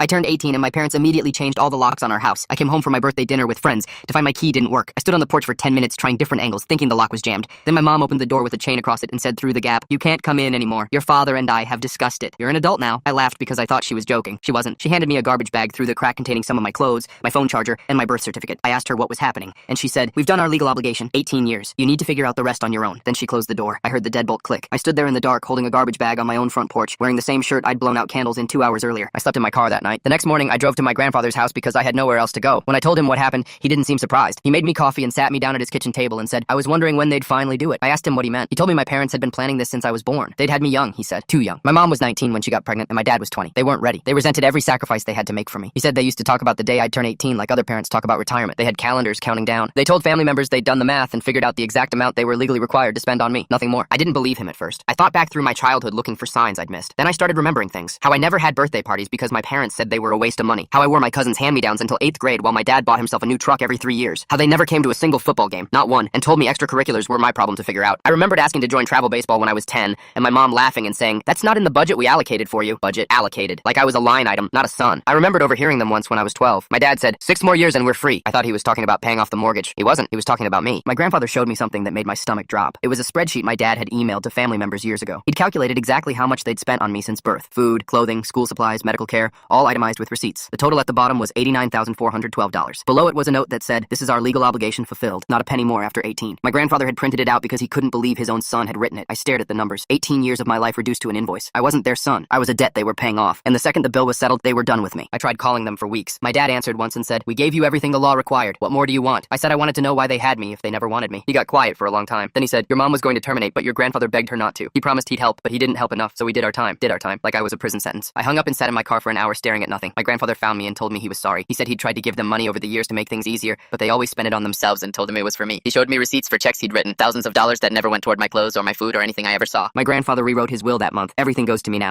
I turned 18 and my parents immediately changed all the locks on our house. I came home from my birthday dinner with friends to find my key didn't work. I stood on the porch for 10 minutes trying different angles, thinking the lock was jammed. Then my mom opened the door with a chain across it and said through the gap, "You can't come in anymore. Your father and I have discussed it. You're an adult now." I laughed because I thought she was joking. She wasn't. She handed me a garbage bag through the crack containing some of my clothes, my phone charger, and my birth certificate. I asked her what was happening, and she said, "We've done our legal obligation, 18 years. You need to figure out the rest on your own." Then she closed the door. I heard the deadbolt click. I stood there in the dark holding a garbage bag on my own front porch, wearing the same shirt I'd blown out candles in 2 hours earlier. I slept in my car that night. The next morning, I drove to my grandfather's house because I had nowhere else to go. When I told him what happened, he didn't seem surprised. He made me coffee and sat me down at his kitchen table and said, "I was wondering when they'd finally do it." I asked him what he meant. He told me my parents had been planning this since I was born. They'd had me young, he said. Too young. My mom was 19 when she got pregnant and my dad was 20. They weren't ready. They resented every sacrifice they had to make for me. He said they used to talk about the day I'd turn 18 like other parents talk about retirement. They had calendars counting down. They told family members they'd done the math and figured out the exact amount they were legally required to spend on me. Nothing more. I didn't believe him at first. I thought back through my childhood looking for signs I'd missed. Then I started remembering things. How I never had birthday parties because my parents said they were a waste of money. How I wore my cousin's hand-me-downs until 8th grade while my dad bought himself a new truck every 3 years. How they never came to a single football game, not one, and told me extracurriculars were my problem to figure out. I remembered asking to join travel baseball when I was 10, and my mom laughing and saying, "That's not in the budget we allocated for you." Budget allocated. Like I was a line item, not a son. I remembered overhearing them once when I was 12. My dad said, "6 more years and we're free." I thought he was talking about paying off the mortgage. He wasn't. He was talking about me. My grandfather showed me something that made my stomach drop. It was a spreadsheet my dad had emailed to family members years ago. He'd calculated exactly how much they'd spent on me since birth. Food, clothing, school supplies, medical care, all itemized with receipts. The total at the bottom was $89,412. Below it was a note that said, "This is our legal obligation fulfilled. Not a penny more after 18. My grandfather had printed it out because he couldn't believe his own son had written it. I stared at the numbers. 18 years of my life reduced to an invoice. I wasn't their son. I was a debt they were paying off. And the second the bill was settled, they were done with me. I tried calling them for weeks. My dad answered once and said, "We gave you everything the law required. What more do you want?" I said I wanted to know why they had me if they never wanted me. He got quiet for a long time. Then he said, "Your mom was going to terminate, but your grandfather begged her not to. He promised he'd help, but he didn't help enough, so we did our time, like I was a prison sentence." I hung up and sat in my car for an hour staring at nothing. My grandfather found me and told me he was sorry. He said he'd tried to give them money over the years to make things easier, but they always spent it on themselves and told him it was for me. He showed me receipts for checks he'd written, thousands of dollars that never went toward my clothes or my food or anything I ever saw. My grandfather rewrote his will that month. Everything goes to me now.